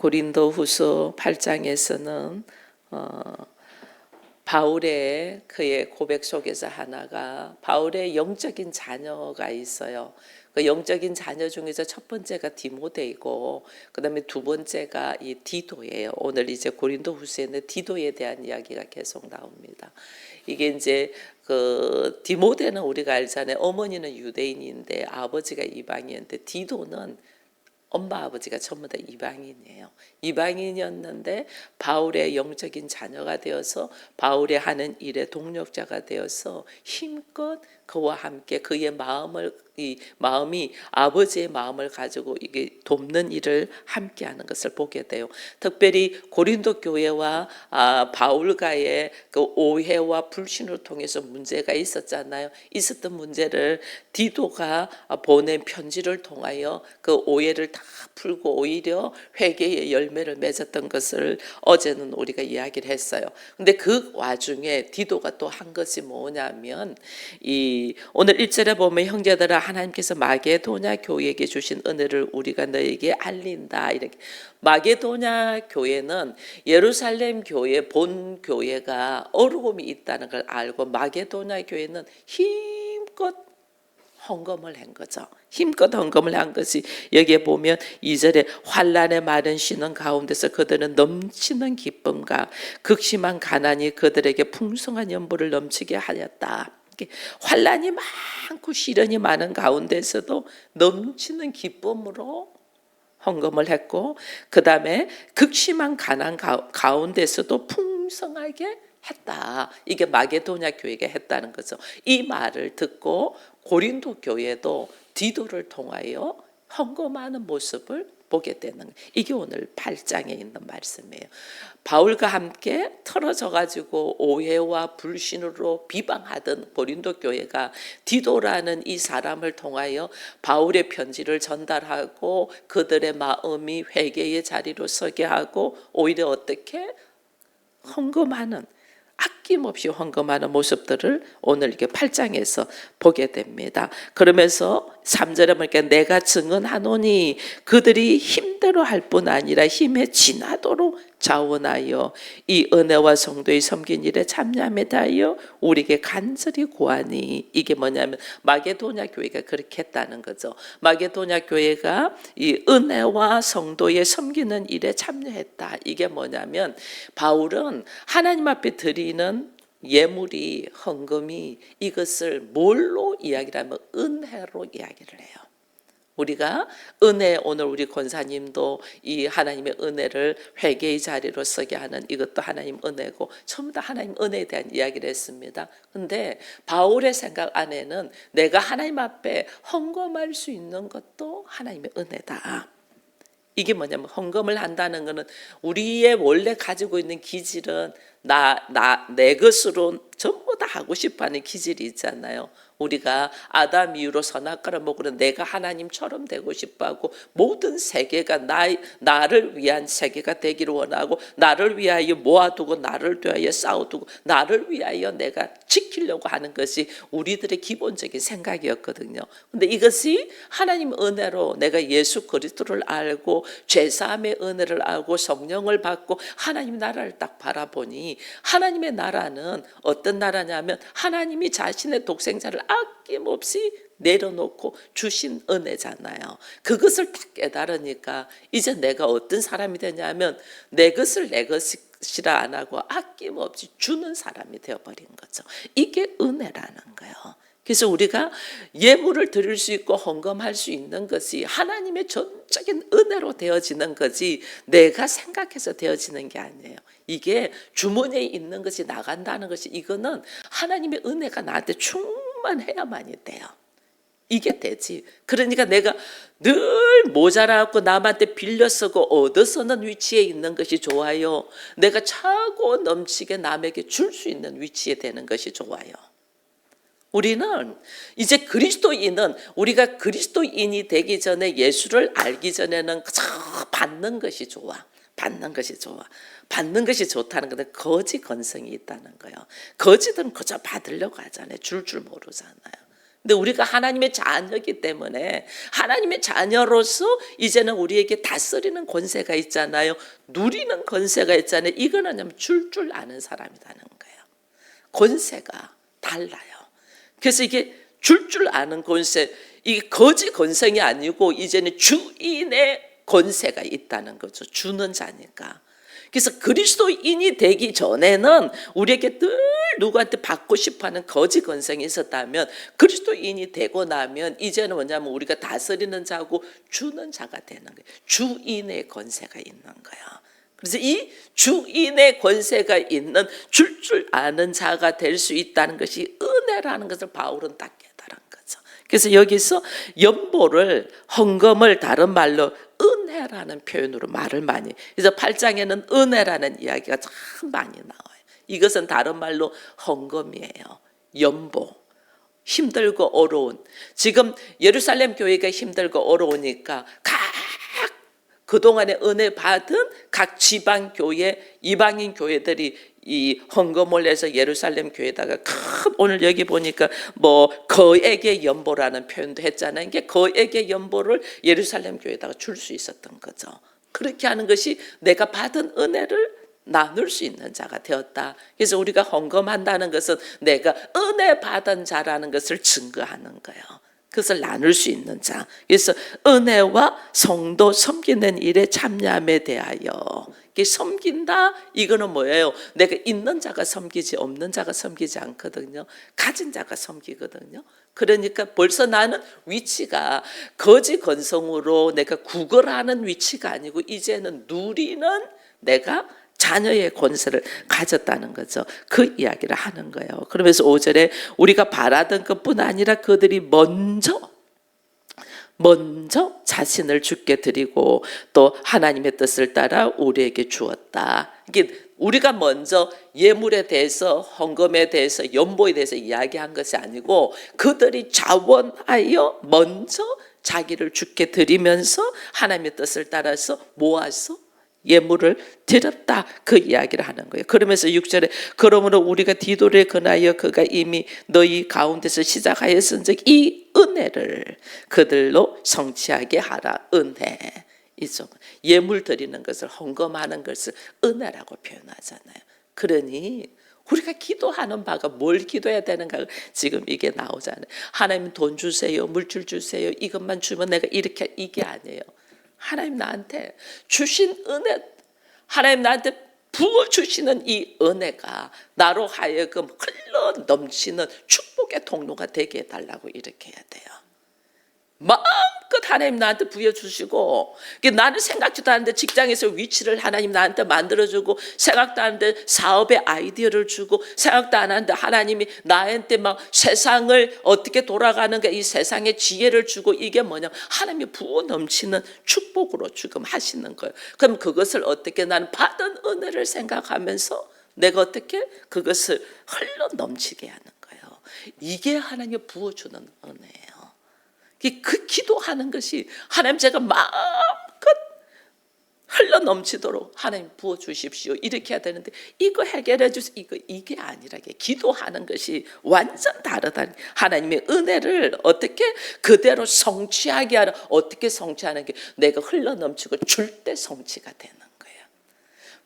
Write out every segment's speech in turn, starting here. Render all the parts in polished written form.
고린도후서 8장에서는 바울의 그의 고백 속에서 하나가 바울의 영적인 자녀가 있어요. 그 영적인 자녀 중에서 첫 번째가 디모데이고 그다음에 두 번째가 이 디도예요. 오늘 이제 고린도후서에는 디도에 대한 이야기가 계속 나옵니다. 이게 이제 그 디모데는 우리가 알잖아요. 어머니는 유대인인데 아버지가 이방인인데 디도는 엄마 아버지가 전부 다 이방인이에요. 이방인이었는데 바울의 영적인 자녀가 되어서 바울의 하는 일의 동력자가 되어서 힘껏 그와 함께 그의 마음이 아버지의 마음을 가지고 이게 돕는 일을 함께하는 것을 보게 돼요. 특별히 고린도 교회와 바울과의 그 오해와 불신을 통해서 문제가 있었잖아요. 있었던 문제를 디도가 보낸 편지를 통하여 그 오해를 다 풀고 오히려 회개의 열매를 맺었던 것을 어제는 우리가 이야기를 했어요. 근데 그 와중에 디도가 또 한 것이 뭐냐면 오늘 1절에 보면 형제들아 하나님께서 마게도냐 교회에게 주신 은혜를 우리가 너에게 알린다. 이렇게 마게도냐 교회는 예루살렘 교회 본 교회가 어려움이 있다는 걸 알고 마게도냐 교회는 힘껏 헌금을 한 거죠. 힘껏 헌금을 한 것이 여기에 보면 2절에 환난의 많은 시는 가운데서 그들은 넘치는 기쁨과 극심한 가난이 그들에게 풍성한 연보를 넘치게 하였다. 환난이 많고 시련이 많은 가운데서도 넘치는 기쁨으로 헌금을 했고 그 다음에 극심한 가난 가운데서도 풍성하게 했다. 이게 마게도냐 교회가 했다는 거죠. 이 말을 듣고 고린도 교회도 디도를 통하여 헌금하는 모습을 보게 되는 거예요. 이게 오늘 8장에 있는 말씀이에요. 바울과 함께 틀어져 가지고 오해와 불신으로 비방하던 고린도 교회가 디도라는 이 사람을 통하여 바울의 편지를 전달하고 그들의 마음이 회개의 자리로 서게 하고 오히려 어떻게 헌금하는 아낌없이 헌금하는 모습들을 오늘 이렇게 8장에서 보게 됩니다. 그러면서 3절에 보니까 내가 증언하노니 그들이 힘대로 할 뿐 아니라 힘에 지나도록 자원하여 이 은혜와 성도의 섬긴 일에 참여함에 대하여 우리에게 간절히 구하니 이게 뭐냐면 마게도냐 교회가 그렇게 했다는 거죠. 마게도냐 교회가 이 은혜와 성도의 섬기는 일에 참여했다. 이게 뭐냐면 바울은 하나님 앞에 드리는 예물이 헌금이 이것을 뭘로 이야기를 하면 은혜로 이야기를 해요. 우리가 은혜 오늘 우리 권사님도 이 하나님의 은혜를 회개의 자리로 서게 하는 이것도 하나님 은혜고 전부 다 하나님 은혜에 대한 이야기를 했습니다. 근데 바울의 생각 안에는 내가 하나님 앞에 헌금할 수 있는 것도 하나님의 은혜다. 이게 뭐냐면 헌금을 한다는 것은 우리의 원래 가지고 있는 기질은 내 것으로 전부 다 하고 싶어하는 기질이 있잖아요. 우리가 아담 이후로 선악과를 먹으러 내가 하나님처럼 되고 싶어하고 모든 세계가 나를 위한 세계가 되기를 원하고 나를 위하여 모아두고 나를 위하여 쌓아두고 나를 위하여 내가 지키려고 하는 것이 우리들의 기본적인 생각이었거든요. 근데 이것이 하나님 은혜로 내가 예수 그리스도를 알고 죄사함의 은혜를 알고 성령을 받고 하나님 나라를 딱 바라보니 하나님의 나라는 어떤 나라냐면 하나님이 자신의 독생자를 아낌없이 내려놓고 주신 은혜잖아요. 그것을 딱 깨달으니까 이제 내가 어떤 사람이 되냐면 내 것을 내 것이라 안 하고 아낌없이 주는 사람이 되어버린 거죠. 이게 은혜라는 거예요. 그래서 우리가 예물을 드릴 수 있고 헌금할 수 있는 것이 하나님의 전적인 은혜로 되어지는 거지 내가 생각해서 되어지는 게 아니에요. 이게 주머니에 있는 것이 나간다는 것이 이거는 하나님의 은혜가 나한테 충만해야만이 돼요. 이게 되지. 그러니까 내가 늘 모자라고 남한테 빌려 쓰고 얻어 쓰는 위치에 있는 것이 좋아요. 내가 차고 넘치게 남에게 줄 수 있는 위치에 되는 것이 좋아요. 우리는 이제 우리가 그리스도인이 되기 전에 예수를 알기 전에는 그저 받는 것이 좋아. 받는 것이 좋아. 받는 것이 좋다는 건데 거지 건성이 있다는 거예요. 거지들은 그저 받으려고 하잖아요. 줄 모르잖아요. 근데 우리가 하나님의 자녀이기 때문에 하나님의 자녀로서 이제는 우리에게 다스리는 권세가 있잖아요. 누리는 권세가 있잖아요. 이거는 줄 아는 사람이라는 거예요. 권세가 달라요. 그래서 이게 줄 아는 권세, 이게 거지 권세이 아니고 이제는 주인의 권세가 있다는 거죠. 주는 자니까. 그래서 그리스도인이 되기 전에는 우리에게 늘 누구한테 받고 싶어하는 거지 권성이 있었다면 그리스도인이 되고 나면 이제는 뭐냐면 우리가 다스리는 자고 주는 자가 되는 거예요. 주인의 권세가 있는 거예요. 그래서 이 주인의 권세가 있는 줄 아는 자가 될 수 있다는 것이 은혜라는 것을 바울은 딱 깨달은 거죠. 그래서 여기서 연보를 헌금을 다른 말로 은혜라는 표현으로 말을 많이. 그래서 8장에는 은혜라는 이야기가 참 많이 나와요. 이것은 다른 말로 헌금이에요. 연보. 힘들고 어려운. 지금 예루살렘 교회가 힘들고 어려우니까 각 그동안에 은혜 받은 각 지방 교회, 이방인 교회들이 이 헌금을 해서 예루살렘 교회에다가 큰, 오늘 여기 보니까 뭐 거액의 연보라는 표현도 했잖아요. 이게 거액의 연보를 예루살렘 교회에다가 줄 수 있었던 거죠. 그렇게 하는 것이 내가 받은 은혜를 나눌 수 있는 자가 되었다. 그래서 우리가 헌금한다는 것은 내가 은혜 받은 자라는 것을 증거하는 거예요. 그것을 나눌 수 있는 자. 그래서 은혜와 성도 섬기는 일에 참여함에 대하여. 이게 섬긴다, 이거는 뭐예요? 내가 있는 자가 섬기지 없는 자가 섬기지 않거든요. 가진 자가 섬기거든요. 그러니까 벌써 나는 위치가 거지 건성으로 내가 구걸하는 위치가 아니고 이제는 누리는 내가 자녀의 권세를 가졌다는 거죠. 그 이야기를 하는 거예요. 그러면서 5절에 우리가 바라던 것뿐 아니라 그들이 먼저 자신을 주께 드리고 또 하나님의 뜻을 따라 우리에게 주었다. 이게 우리가 먼저 예물에 대해서, 헌금에 대해서, 연보에 대해서 이야기한 것이 아니고 그들이 자원하여 먼저 자기를 주께 드리면서 하나님의 뜻을 따라서 모아서 예물을 드렸다, 그 이야기를 하는 거예요. 그러면서 6절에 그러므로 우리가 디도를 권하여 그가 이미 너희 가운데서 시작하였은즉 이 은혜를 그들로 성취하게 하라. 은혜, 이죠. 예물 드리는 것을, 헌금하는 것을 은혜라고 표현하잖아요. 그러니 우리가 기도하는 바가 뭘 기도해야 되는가, 지금 이게 나오잖아요. 하나님 돈 주세요, 물질 주세요, 이것만 주면 내가 이렇게, 이게 아니에요. 하나님 나한테 주신 은혜, 하나님 나한테 부어주시는 이 은혜가 나로 하여금 흘러 넘치는 축복의 통로가 되게 해달라고 이렇게 해야 돼요. 마음껏 하나님 나한테 부여주시고, 나는 생각지도 않는데 직장에서 위치를 하나님 나한테 만들어주고, 생각도 안 하는데 사업의 아이디어를 주고, 생각도 안 하는데 하나님이 나한테 막 세상을 어떻게 돌아가는가 이 세상의 지혜를 주고, 이게 뭐냐, 하나님이 부어 넘치는 축복으로 지금 하시는 거예요. 그럼 그것을 어떻게 나는 받은 은혜를 생각하면서 내가 어떻게 그것을 흘러 넘치게 하는 거예요. 이게 하나님이 부어주는 은혜예요. 그 기도하는 것이 하나님 제가 마음껏 흘러 넘치도록 하나님 부어주십시오, 이렇게 해야 되는데 이거 해결해 주세요, 이게 아니라 기도하는 것이 완전 다르다. 하나님의 은혜를 어떻게 그대로 성취하게 하라. 어떻게 성취하는 게 내가 흘러 넘치고 줄 때 성취가 되는 거예요.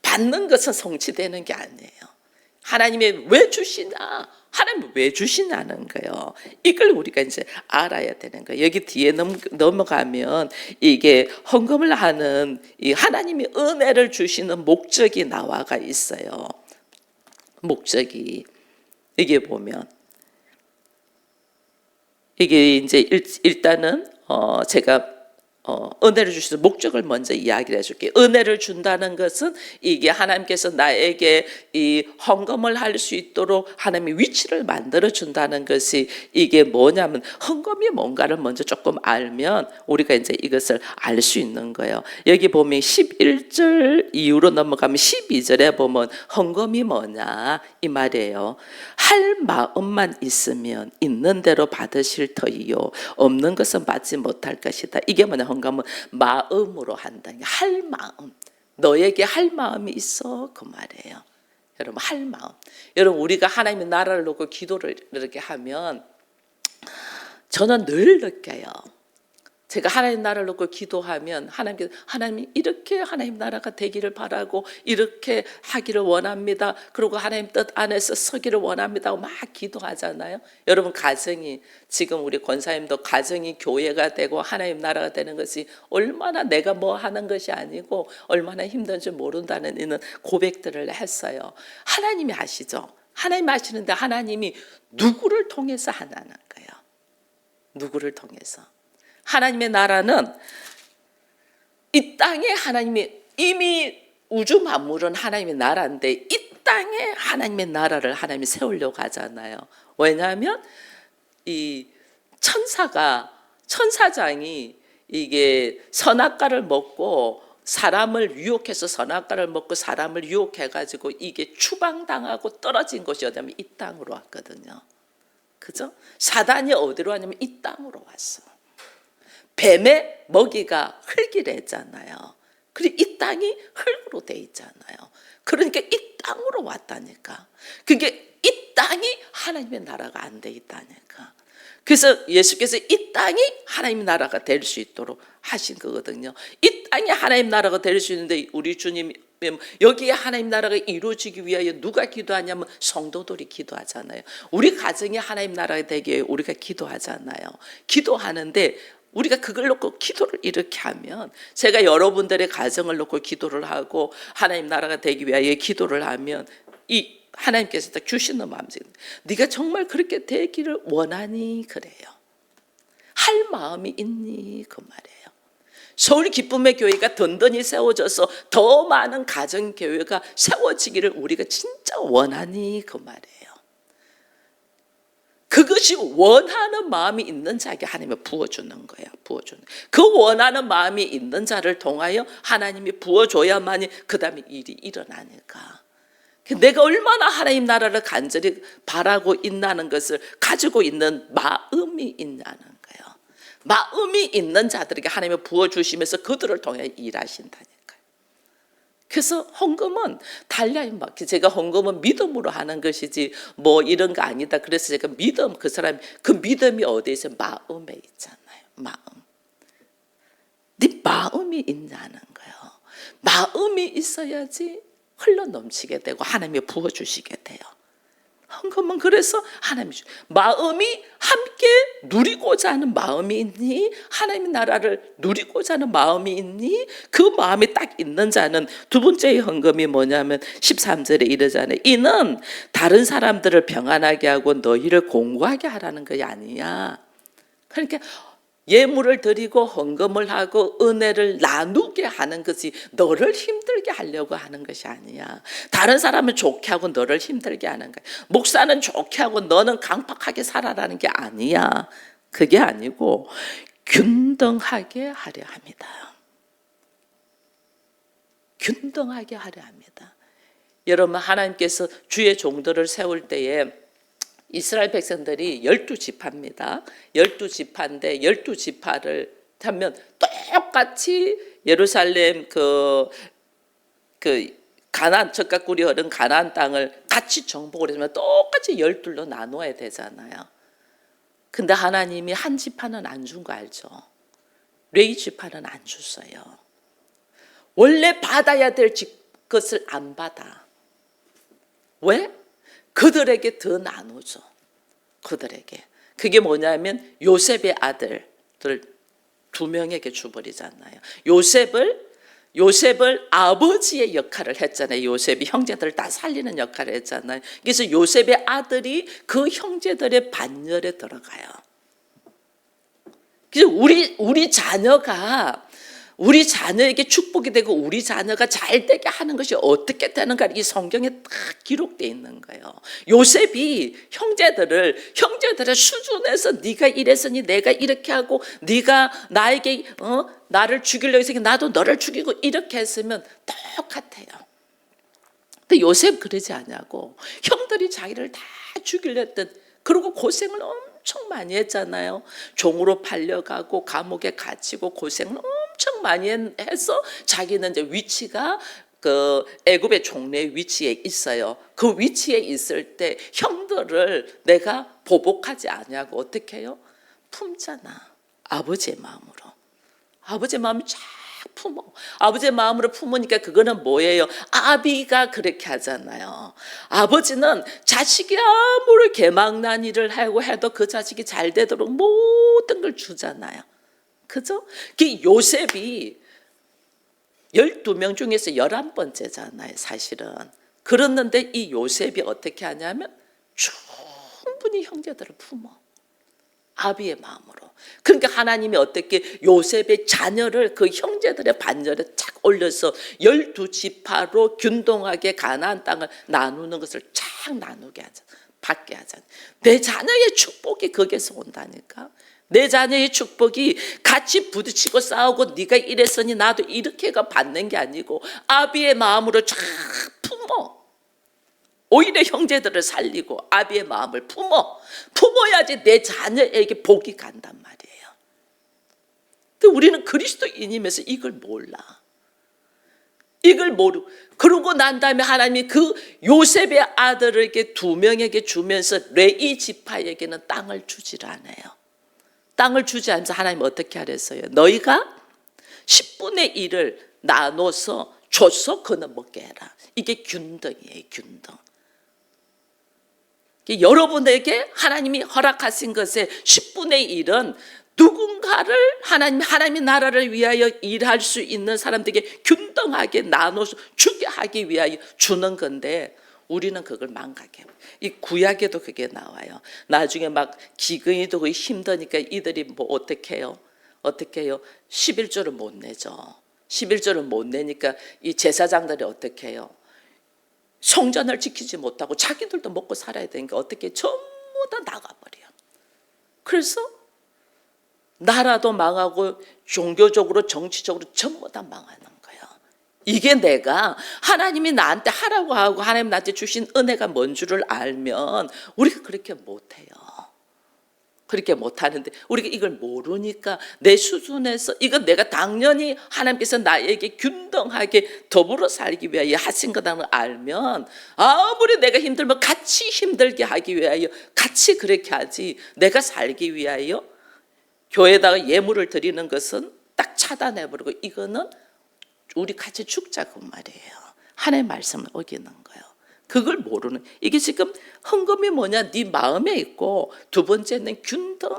받는 것은 성취되는 게 아니에요. 하나님이 왜 주시나, 하나님 왜 주시냐는 거예요. 이걸 우리가 이제 알아야 되는 거예요. 여기 뒤에 넘어가면 이게 헌금을 하는 이 하나님이 은혜를 주시는 목적이 나와가 있어요. 목적이 이게 보면 이게 이제 일단은 제가 은혜를 주시는 목적을 먼저 이야기를 해줄게요. 은혜를 준다는 것은 이게 하나님께서 나에게 이 헌금을 할 수 있도록 하나님이 위치를 만들어 준다는 것이 이게 뭐냐면, 헌금이 뭔가를 먼저 조금 알면 우리가 이제 이것을 알 수 있는 거예요. 여기 보면 11절 이후로 넘어가면 12절에 보면 헌금이 뭐냐 이 말이에요. 할 마음만 있으면 있는 대로 받으실 터이요 없는 것은 받지 못할 것이다. 이게 뭐냐, 헌금은 마음으로 한다. 할 마음, 너에게 할 마음이 있어, 그 말이에요. 여러분, 할 마음. 여러분, 우리가 하나님의 나라를 놓고 기도를 이렇게 하면 저는 늘 느껴요. 제가 하나님 나라를 놓고 기도하면 하나님이 이렇게 하나님 나라가 되기를 바라고 이렇게 하기를 원합니다. 그리고 하나님 뜻 안에서 서기를 원합니다 하고 막 기도하잖아요. 여러분 가정이 지금 우리 권사님도 가정이 교회가 되고 하나님 나라가 되는 것이 얼마나 내가 뭐 하는 것이 아니고 얼마나 힘든지 모른다는 이는 고백들을 했어요. 하나님이 아시죠? 하나님 아시는데 하나님이 누구를 통해서 하나는 거예요. 누구를 통해서. 하나님의 나라는 이 땅에 하나님이 이미 우주 만물은 하나님의 나라인데 이 땅에 하나님의 나라를 하나님이 세우려고 하잖아요. 왜냐하면 이 천사장이 이게 선악과를 먹고 사람을 유혹해서 선악과를 먹고 사람을 유혹해가지고 이게 추방당하고 떨어진 곳이 어디냐면 이 땅으로 왔거든요. 그죠? 사단이 어디로 왔냐면 이 땅으로 왔어. 뱀의 먹이가 흙이랬잖아요. 그리고 이 땅이 흙으로 돼 있잖아요. 그러니까 이 땅으로 왔다니까. 그게 이 땅이 하나님의 나라가 안 돼 있다니까. 그래서 예수께서 이 땅이 하나님의 나라가 될 수 있도록 하신 거거든요. 이 땅이 하나님 나라가 될 수 있는데 우리 주님이 여기에 하나님 나라가 이루어지기 위하여 누가 기도하냐면 성도들이 기도하잖아요. 우리 가정이 하나님 나라가 되기 위해 우리가 기도하잖아요. 기도하는데 우리가 그걸 놓고 기도를 이렇게 하면 제가 여러분들의 가정을 놓고 기도를 하고 하나님 나라가 되기 위하여 기도를 하면 이 하나님께서 딱 주시는 마음이 네가 정말 그렇게 되기를 원하니 그래요. 할 마음이 있니 그 말이에요. 서울 기쁨의 교회가 든든히 세워져서 더 많은 가정교회가 세워지기를 우리가 진짜 원하니 그 말이에요. 그것이 원하는 마음이 있는 자에게 하나님이 부어주는 거예요. 부어주는. 그 원하는 마음이 있는 자를 통하여 하나님이 부어줘야만이 그 다음에 일이 일어나니까. 내가 얼마나 하나님 나라를 간절히 바라고 있다는 것을 가지고 있는 마음이 있냐는 거예요. 마음이 있는 자들에게 하나님이 부어주시면서 그들을 통해 일하신다니까요. 그래서 헌금은 달라요. 제가 헌금은 믿음으로 하는 것이지 뭐 이런 거 아니다. 그래서 제가 믿음, 그 사람 그 믿음이 어디에 있어요? 마음에 있잖아요. 마음. 네 마음이 있냐는 거예요. 마음이 있어야지 흘러 넘치게 되고 하나님이 부어주시게 돼요. 헌금은 그래서 하나님이 마음이 함께 누리고자 하는 마음이 있니? 하나님의 나라를 누리고자 하는 마음이 있니? 그 마음이 딱 있는 자는 두 번째의 헌금이 뭐냐면 13절에 이르잖아요. 이는 다른 사람들을 평안하게 하고 너희를 공고하게 하라는 것이 아니야. 그러니까 예물을 드리고 헌금을 하고 은혜를 나누게 하는 것이 너를 힘들게 하려고 하는 것이 아니야. 다른 사람은 좋게 하고 너를 힘들게 하는 거야. 목사는 좋게 하고 너는 강팍하게 살아라는 게 아니야. 그게 아니고 균등하게 하려 합니다. 균등하게 하려 합니다. 여러분 하나님께서 주의 종들을 세울 때에 이스라엘 백성들이 12지파입니다. 12지파인데 12지파를 하면 똑같이 예루살렘 가나안 젖과 꿀이 흐른 가나안 땅을 같이 정복을 했으면 똑같이 12로 나누어야 되잖아요. 근데 하나님이 한 지파는 안 준 거 알죠? 레위 지파는 안 줬어요. 원래 받아야 될 것을 안 받아. 왜? 그들에게 더 나누죠. 그들에게. 그게 뭐냐면 요셉의 아들들 2명에게 줘버리잖아요. 요셉을 아버지의 역할을 했잖아요. 요셉이 형제들을 다 살리는 역할을 했잖아요. 그래서 요셉의 아들이 그 형제들의 반열에 들어가요. 그래서 우리 자녀에게 축복이 되고 우리 자녀가 잘 되게 하는 것이 어떻게 되는가 이 성경에 딱 기록되어 있는 거예요. 요셉이 형제들의 수준에서 네가 이랬으니 내가 이렇게 하고 네가 나에게 나를 죽이려고 했으니 나도 너를 죽이고 이렇게 했으면 똑같아요. 근데 요셉 그러지 않냐고. 형들이 자기를 다 죽이려 했던 그리고 고생을 엄청 많이 했잖아요. 종으로 팔려가고 감옥에 갇히고 고생을 엄청 많이 해서 자기는 이제 위치가 그 애굽의 종래의 위치에 있어요. 그 위치에 있을 때 형들을 내가 보복하지 않냐고 어떻게 해요? 품잖아. 아버지의 마음으로. 아버지의 마음이 쫙 품어. 아버지의 마음으로 품으니까 그거는 뭐예요? 아비가 그렇게 하잖아요. 아버지는 자식이 아무리 개망난 일을 하고 해도 그 자식이 잘 되도록 모든 걸 주잖아요. 그죠? 그 요셉이 12명 중에서 11번째잖아요, 사실은. 그랬는데 이 요셉이 어떻게 하냐면 충분히 형제들을 품어. 아비의 마음으로. 그러니까 하나님이 어떻게 요셉의 자녀를 그 형제들의 반열에 착 올려서 12지파로 균등하게 가나안 땅을 나누는 것을 착 나누게 하자. 받게 하자. 내 자녀의 축복이 거기에서 온다니까. 내 자녀의 축복이 같이 부딪히고 싸우고 네가 이랬으니 나도 이렇게가 받는 게 아니고 아비의 마음으로 쫙 품어. 오히려 형제들을 살리고 아비의 마음을 품어야지 내 자녀에게 복이 간단 말이에요. 근데 우리는 그리스도인이면서 이걸 몰라. 이걸 모르고 그러고 난 다음에 하나님이 그 요셉의 아들에게 2명에게 주면서 레위 지파에게는 땅을 주질 않아요. 땅을 주지 않아서 하나님 어떻게 하랬어요? 너희가 10분의 1을 나눠서 줘서 그는 먹게 해라. 이게 균등이에요. 균등. 여러분에게 하나님이 허락하신 것의 10분의 1은 누군가를 하나님의 나라를 위하여 일할 수 있는 사람들에게 균등하게 나눠서 주게 하기 위하여 주는 건데 우리는 그걸 망각해요. 이 구약에도 그게 나와요. 나중에 막 기근이도 거의 힘드니까 이들이 뭐 어떻게 해요? 11조를 못 내죠. 11조를 못 내니까 이 제사장들이 어떻게 해요? 성전을 지키지 못하고 자기들도 먹고 살아야 되니까 어떻게 전부 다 나가버려. 그래서 나라도 망하고 종교적으로 정치적으로 전부 다 망하는 거예요. 이게 내가 하나님이 나한테 하라고 하고 하나님 나한테 주신 은혜가 뭔 줄을 알면 우리가 그렇게 못해요. 그렇게 못하는데 우리가 이걸 모르니까 내 수준에서 이건 내가 당연히 하나님께서 나에게 균등하게 더불어 살기 위하여 하신 거라는 걸 알면 아무리 내가 힘들면 같이 힘들게 하기 위하여 같이 그렇게 하지 내가 살기 위하여 교회에다가 예물을 드리는 것은 딱 차단해버리고 이거는 우리 같이 죽자고 말이에요. 하나님의 말씀을 어기는 거예요. 그걸 모르는 이게 지금 헌금이 뭐냐? 네 마음에 있고 두 번째는 균등.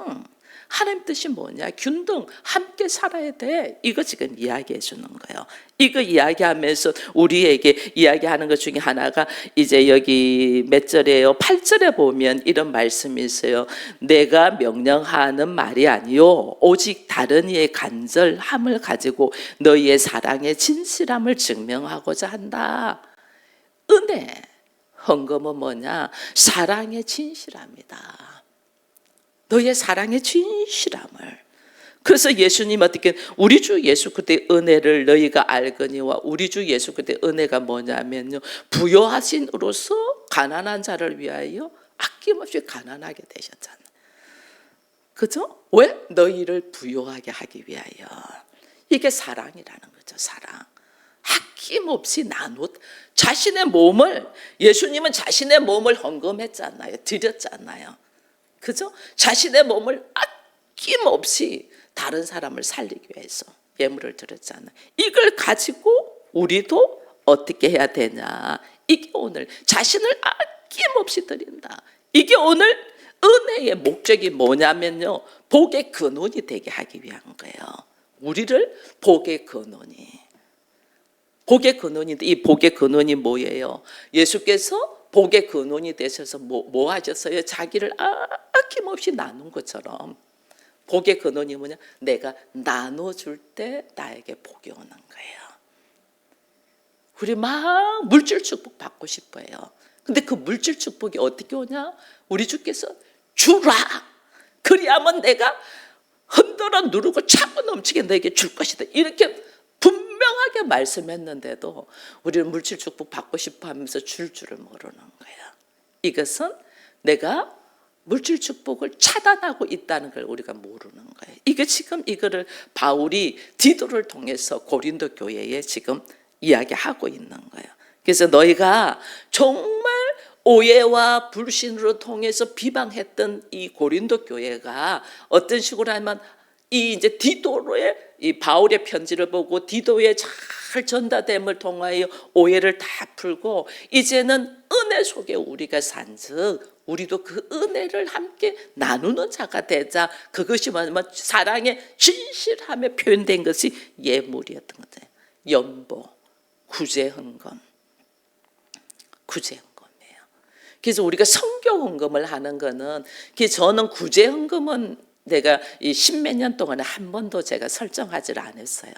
하나님 뜻이 뭐냐? 균등. 함께 살아야 돼. 이거 지금 이야기해 주는 거예요. 이거 이야기하면서 우리에게 이야기하는 것 중에 하나가 이제 여기 몇 절이에요? 8절에 보면 이런 말씀이 있어요. 내가 명령하는 말이 아니요 오직 다른 이의 간절함을 가지고 너희의 사랑의 진실함을 증명하고자 한다. 은혜. 헌금은 뭐냐? 사랑의 진실함이다. 너의 사랑의 진실함을. 그래서 예수님 어떻게 우리 주 예수 그리스도의 은혜를 너희가 알거니와 우리 주 예수 그리스도의 은혜가 뭐냐면요. 부요하신으로서 가난한 자를 위하여 아낌없이 가난하게 되셨잖아요. 그죠? 왜? 너희를 부요하게 하기 위하여. 이게 사랑이라는 거죠. 사랑. 아낌없이 자신의 몸을 예수님은 자신의 몸을 헌금했잖아요. 드렸잖아요. 그죠? 자신의 몸을 아낌없이 다른 사람을 살리기 위해서 예물을 드렸잖아요. 이걸 가지고 우리도 어떻게 해야 되냐? 이게 오늘 자신을 아낌없이 드린다. 이게 오늘 은혜의 목적이 뭐냐면요. 복의 근원이 되게 하기 위한 거예요. 우리를 복의 근원이. 복의 근원인데 이 복의 근원이 뭐예요? 예수께서 복의 근원이 되셔서 뭐 하셨어요? 자기를 아낌없이 나눈 것처럼 복의 근원이 뭐냐? 내가 나눠줄 때 나에게 복이 오는 거예요. 우리 막 물질 축복 받고 싶어요. 근데 그 물질 축복이 어떻게 오냐? 우리 주께서 주라. 그리하면 내가 흔들어 누르고 차고 넘치게 너에게 줄 것이다. 이렇게 분명하게 말씀했는데도 우리는 물질 축복 받고 싶어 하면서 줄 줄을 모르는 거예요. 이것은 내가 물질 축복을 차단하고 있다는 걸 우리가 모르는 거예요. 이게 지금 이거를 바울이 디도를 통해서 고린도 교회에 지금 이야기하고 있는 거예요. 그래서 너희가 정말 오해와 불신으로 통해서 비방했던 이 고린도 교회가 어떤 식으로 하면 이 이제 디도의 이 바울의 편지를 보고 디도의 잘 전달됨을 통하여 오해를 다 풀고 이제는 은혜 속에 우리가 산즉 우리도 그 은혜를 함께 나누는 자가 되자. 그것이 뭐냐면 사랑의 진실함에 표현된 것이 예물이었던 거죠. 연보, 구제헌금, 구제헌금이에요. 그래서 우리가 성교헌금을 하는 거는, 저는 구제헌금은 내가 이 십몇 년 동안에 한 번도 제가 설정하지 않았어요.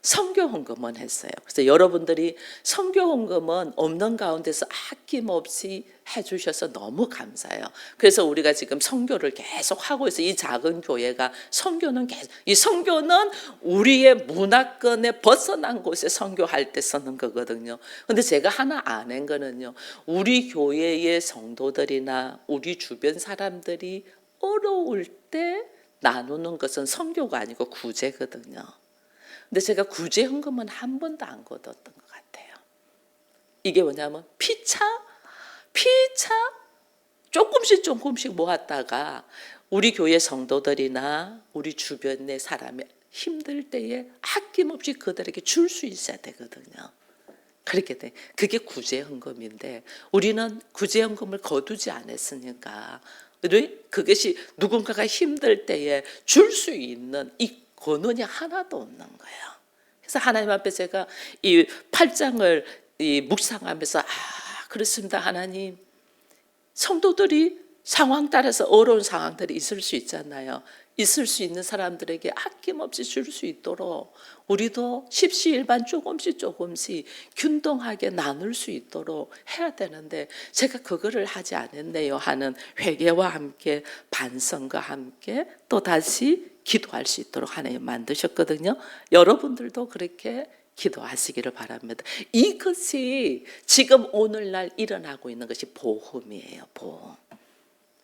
성교헌금은 했어요. 그래서 여러분들이 성교헌금은 없는 가운데서 아낌없이 해주셔서 너무 감사해요. 그래서 우리가 지금 선교를 계속 하고 있어요. 이 작은 교회가 선교는 계속, 이 선교는 우리의 문화권에 벗어난 곳에 선교할 때 쓰는 거거든요. 근데 제가 하나 아는 거는요, 우리 교회의 성도들이나 우리 주변 사람들이 어려울 때 나누는 것은 선교가 아니고 구제거든요. 근데 제가 구제헌금은 한 번도 안 거뒀던 것 같아요. 이게 뭐냐면 피차 조금씩 모았다가 우리 교회 성도들이나 우리 주변의 사람이 힘들 때에 아낌없이 그들에게 줄 수 있어야 되거든요. 그렇게 돼. 그게 구제헌금인데 우리는 구제헌금을 거두지 않았으니까 그것이 누군가가 힘들 때에 줄 수 있는 이 권한이 하나도 없는 거예요. 그래서 하나님 앞에 제가 이 8장을 묵상하면서 그렇습니다. 하나님, 성도들이 상황 따라서 어려운 상황들이 있을 수 있잖아요. 있을 수 있는 사람들에게 아낌없이 줄 수 있도록 우리도 십시일반 조금씩 균등하게 나눌 수 있도록 해야 되는데 제가 그거를 하지 않았네요 하는 회개와 함께 반성과 함께 또다시 기도할 수 있도록 하나님 만드셨거든요. 여러분들도 그렇게 기도하시기를 바랍니다. 이것이 지금 오늘날 일어나고 있는 것이 보험이에요.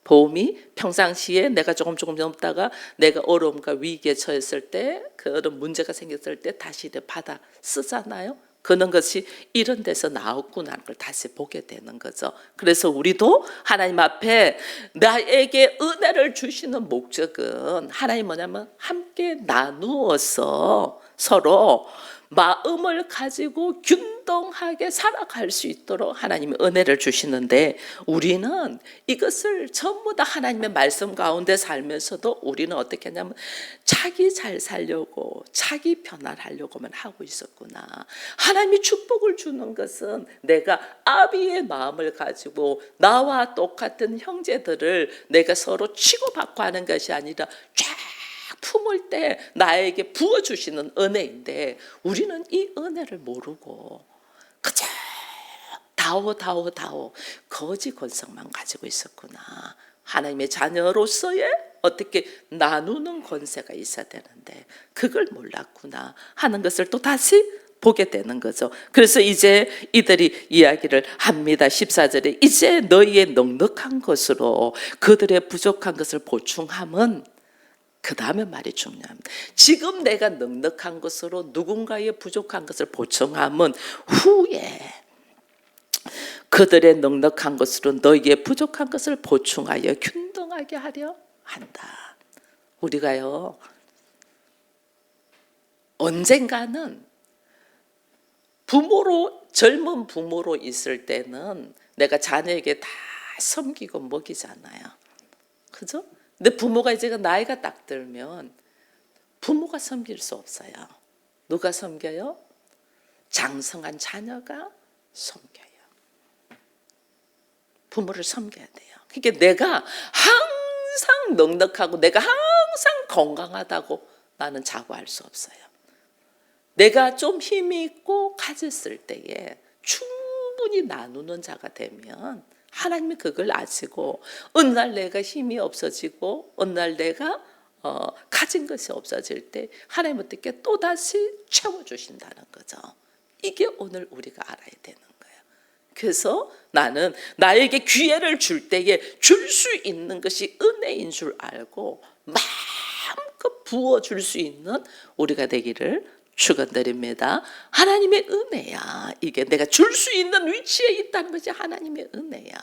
보험이 평상시에 내가 조금 넘다가 내가 어려움과 위기에 처했을 때, 그런 문제가 생겼을 때 다시 받아 쓰잖아요. 그런 것이 이런 데서 나왔구나 하는 걸 다시 보게 되는 거죠. 그래서 우리도 하나님 앞에 나에게 은혜를 주시는 목적은 하나님 뭐냐면 함께 나누어서 서로 마음을 가지고 균등하게 살아갈 수 있도록 하나님이 은혜를 주시는데 우리는 이것을 전부 다 하나님의 말씀 가운데 살면서도 우리는 어떻게 하냐면 자기 잘 살려고 자기 편안하려고만 하고 있었구나. 하나님이 축복을 주는 것은 내가 아비의 마음을 가지고 나와 똑같은 형제들을 내가 서로 치고받고 하는 것이 아니라 쫙 품을 때 나에게 부어주시는 은혜인데 우리는 이 은혜를 모르고 그저 다오 거지 권성만 가지고 있었구나. 하나님의 자녀로서의 어떻게 나누는 권세가 있어야 되는데 그걸 몰랐구나 하는 것을 또 다시 보게 되는 거죠. 그래서 이제 이들이 이야기를 합니다. 14절에 이제 너희의 넉넉한 것으로 그들의 부족한 것을 보충함은, 그 다음에 말이 중요합니다. 지금 내가 넉넉한 것으로 누군가의 부족한 것을 보충함은 후에 그들의 넉넉한 것으로 너희의 부족한 것을 보충하여 균등하게 하려 한다. 우리가요 언젠가는 젊은 부모로 있을 때는 내가 자녀에게 다 섬기고 먹이잖아요. 그죠? 근데 부모가 이제 나이가 딱 들면 부모가 섬길 수 없어요. 누가 섬겨요? 장성한 자녀가 섬겨요. 부모를 섬겨야 돼요. 그러니까 내가 항상 넉넉하고 내가 항상 건강하다고 나는 자부할 수 없어요. 내가 좀 힘이 있고 가졌을 때에 충분히 나누는 자가 되면 하나님이 그걸 아시고 어느 날 내가 힘이 없어지고 어느 날 내가 가진 것이 없어질 때 하나님 어떻게 또다시 채워주신다는 거죠. 이게 오늘 우리가 알아야 되는 거예요. 그래서 나는 나에게 기회를 줄 때에 줄 수 있는 것이 은혜인 줄 알고 마음껏 부어줄 수 있는 우리가 되기를 축원드립니다. 하나님의 은혜야. 이게 내가 줄 수 있는 위치에 있다는 것이 하나님의 은혜야.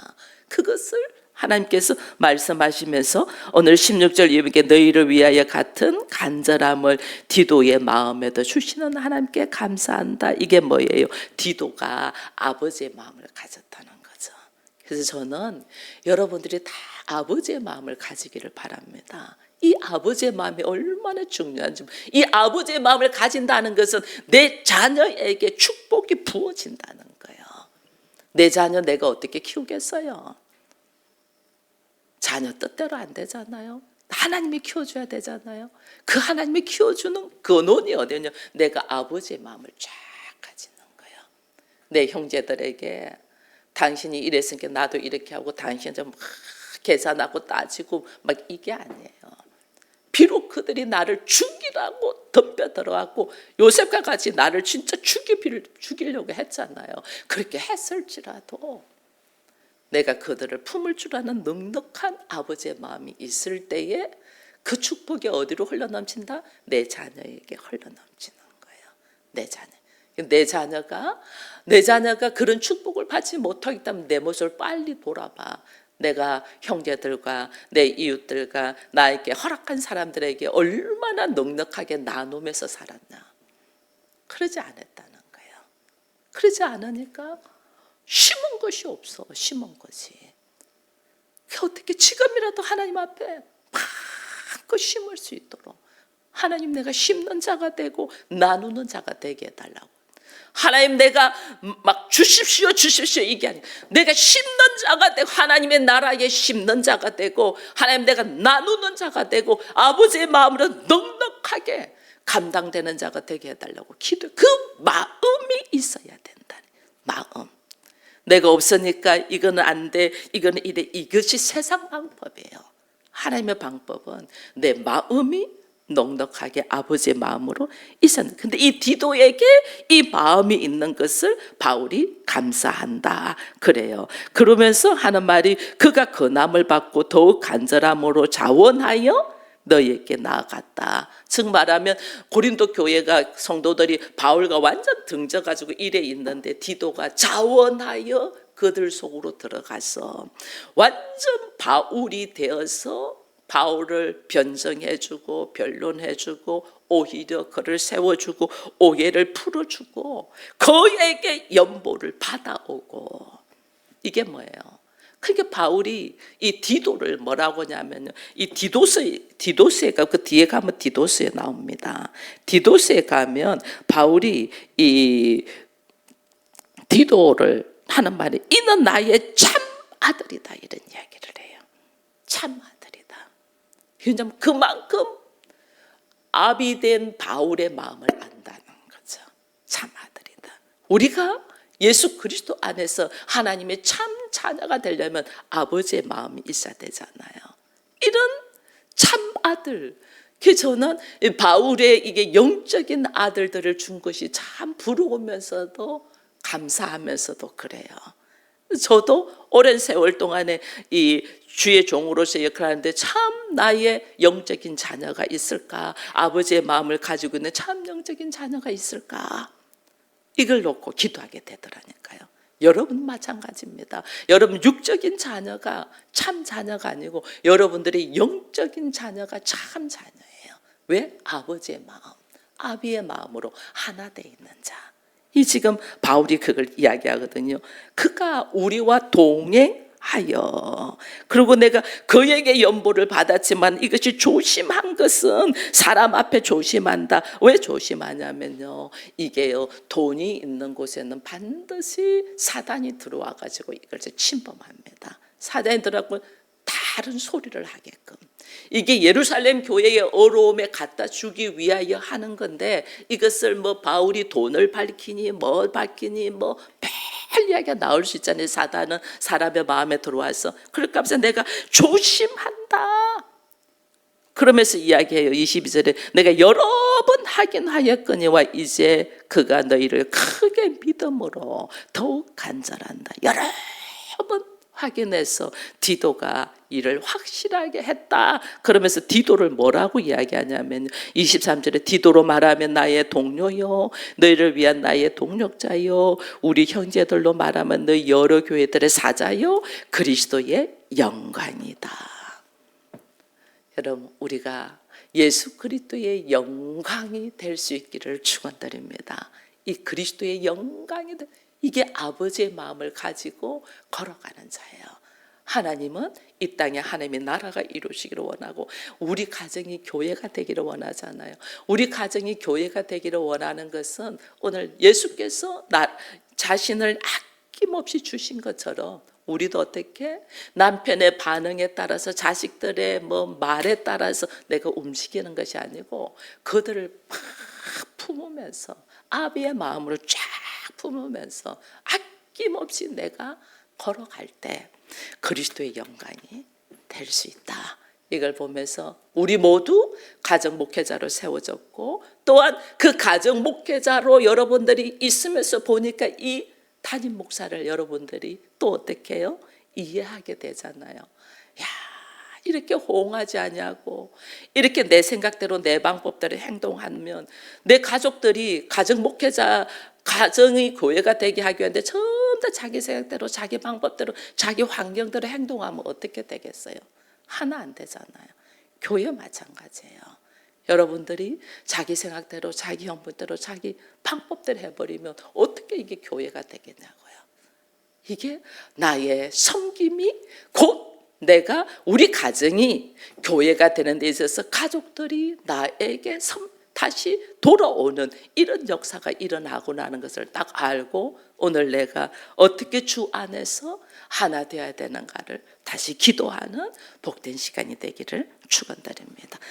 그것을 하나님께서 말씀하시면서 오늘 16절 이렇게 너희를 위하여 같은 간절함을 디도의 마음에도 주시는 하나님께 감사한다. 이게 뭐예요? 디도가 아버지의 마음을 가졌다는 거죠. 그래서 저는 여러분들이 다 아버지의 마음을 가지기를 바랍니다. 이 아버지의 마음이 얼마나 중요한지, 이 아버지의 마음을 가진다는 것은 내 자녀에게 축복이 부어진다는 거예요. 내 자녀 내가 어떻게 키우겠어요? 자녀 뜻대로 안 되잖아요. 하나님이 키워줘야 되잖아요. 그 하나님이 키워주는 근원이 어디냐? 내가 아버지의 마음을 쫙 가지는 거예요. 내 형제들에게 당신이 이랬으니까 나도 이렇게 하고 당신은 막 계산하고 따지고 막 이게 아니에요. 비록 그들이 나를 죽이라고 덤벼들어왔고 요셉과 같이 나를 진짜 죽이려고 했잖아요. 그렇게 했을지라도 내가 그들을 품을 줄 아는 넉넉한 아버지의 마음이 있을 때에 그 축복이 어디로 흘러넘친다? 내 자녀에게 흘러넘치는 거예요. 내 자녀가 그런 축복을 받지 못하겠다면 내 모습을 빨리 돌아봐. 내가 형제들과 내 이웃들과 나에게 허락한 사람들에게 얼마나 넉넉하게 나누면서 살았나. 그러지 않았다는 거예요. 그러지 않으니까 심은 것이 없어. 심은 것이. 어떻게 지금이라도 하나님 앞에 마음껏 심을 수 있도록 하나님 내가 심는 자가 되고 나누는 자가 되게 해달라고. 하나님 내가 막 주십시오 이게 아니라 내가 심는 자가 되고 하나님의 나라에 심는 자가 되고 하나님 내가 나누는 자가 되고 아버지의 마음으로 넉넉하게 감당되는 자가 되게 해달라고 기도. 그 마음이 있어야 된다. 마음. 내가 없으니까 이거는 안 돼, 이거는 이래. 이것이 세상 방법이에요. 하나님의 방법은 내 마음이 넉넉하게 아버지의 마음으로 있었는데, 근데 이 디도에게 이 마음이 있는 것을 바울이 감사한다 그래요. 그러면서 하는 말이 그가 근함을 받고 더욱 간절함으로 자원하여 너희에게 나아갔다. 즉 말하면 고린도 교회가 성도들이 바울과 완전 등져가지고 이래 있는데 디도가 자원하여 그들 속으로 들어가서 완전 바울이 되어서 바울을 변정해주고 변론해주고 오히려 그를 세워주고 오해를 풀어주고 그에게 연보를 받아오고. 이게 뭐예요? 그러니까 바울이 이 디도를 뭐라고 하냐면요, 이 디도스에 그 뒤에 가면 디도스에 나옵니다. 디도스에 가면 바울이 이 디도를 하는 말이 이는 나의 참 아들이다 이런 이야기를 해요. 참 아들이다. 왜냐하면 그만큼 아비 된 바울의 마음을 안다는 거죠. 참 아들이다. 우리가 예수 그리스도 안에서 하나님의 참 자녀가 되려면 아버지의 마음이 있어야 되잖아요. 이런 참 아들. 저는 바울의 이게 영적인 아들들을 준 것이 참 부러우면서도 감사하면서도 그래요. 저도 오랜 세월 동안에 이 주의 종으로서 역할하는데 참 나의 영적인 자녀가 있을까? 아버지의 마음을 가지고 있는 참 영적인 자녀가 있을까? 이걸 놓고 기도하게 되더라니까요. 여러분 마찬가지입니다. 여러분 육적인 자녀가 참 자녀가 아니고 여러분들의 영적인 자녀가 참 자녀예요. 왜? 아버지의 마음, 아비의 마음으로 하나 돼 있는 자. 이 지금 바울이 그걸 이야기하거든요. 그가 우리와 동행하여. 그리고 내가 그에게 연보를 받았지만 이것이 조심한 것은 사람 앞에 조심한다. 왜 조심하냐면요, 이게요 돈이 있는 곳에는 반드시 사단이 들어와 가지고 이걸 침범합니다. 사단이 들어가고 다른 소리를 하게끔. 이게 예루살렘 교회의 어려움에 갖다 주기 위하여 하는 건데 이것을 뭐 바울이 돈을 밝히니 뭐 밝히니 뭐 별 이야기가 나올 수 있잖아요. 사단은 사람의 마음에 들어와서. 그럴까 해서 내가 조심한다. 그러면서 이야기해요. 22절에 내가 여러 번 하긴 하였거니와 이제 그가 너희를 크게 믿음으로 더욱 간절한다. 여러 번 확인해서 디도가 일을 확실하게 했다. 그러면서 디도를 뭐라고 이야기하냐면 23절에 디도로 말하면 나의 동료요, 너희를 위한 나의 동력자요, 우리 형제들로 말하면 너희 여러 교회들의 사자요, 그리스도의 영광이다. 여러분, 우리가 예수 그리스도의 영광이 될 수 있기를 축원드립니다. 이 그리스도의 영광이 이게 아버지의 마음을 가지고 걸어가는 자예요. 하나님은 이 땅에 하나님의 나라가 이루시기를 원하고 우리 가정이 교회가 되기를 원하잖아요. 우리 가정이 교회가 되기를 원하는 것은 오늘 예수께서 자신을 아낌없이 주신 것처럼 우리도 어떻게 남편의 반응에 따라서 자식들의 말에 따라서 내가 움직이는 것이 아니고 그들을 팍 품으면서 아비의 마음으로 쫙 품으면서 아낌없이 내가 걸어갈 때 그리스도의 영광이 될 수 있다. 이걸 보면서 우리 모두 가정 목회자로 세워졌고 또한 그 가정 목회자로 여러분들이 있으면서 보니까 이 담임 목사를 여러분들이 또 어떻게 해요? 이해하게 되잖아요. 야, 이렇게 호응하지 않냐고, 이렇게 내 생각대로 내 방법대로 행동하면 내 가족들이 가정 목회자 가정이 교회가 되게 하기 위한데 전부 다 자기 생각대로 자기 방법대로 자기 환경대로 행동하면 어떻게 되겠어요? 하나 안 되잖아요. 교회 마찬가지예요. 여러분들이 자기 생각대로 자기 형편대로 자기 방법대로 해버리면 어떻게 이게 교회가 되겠냐고요. 이게 나의 섬김이 곧 내가 우리 가정이 교회가 되는 데 있어서 가족들이 나에게 다시 돌아오는 이런 역사가 일어나고 하는 것을 딱 알고 오늘 내가 어떻게 주 안에서 하나 되어야 되는가를 다시 기도하는 복된 시간이 되기를 축원드립니다.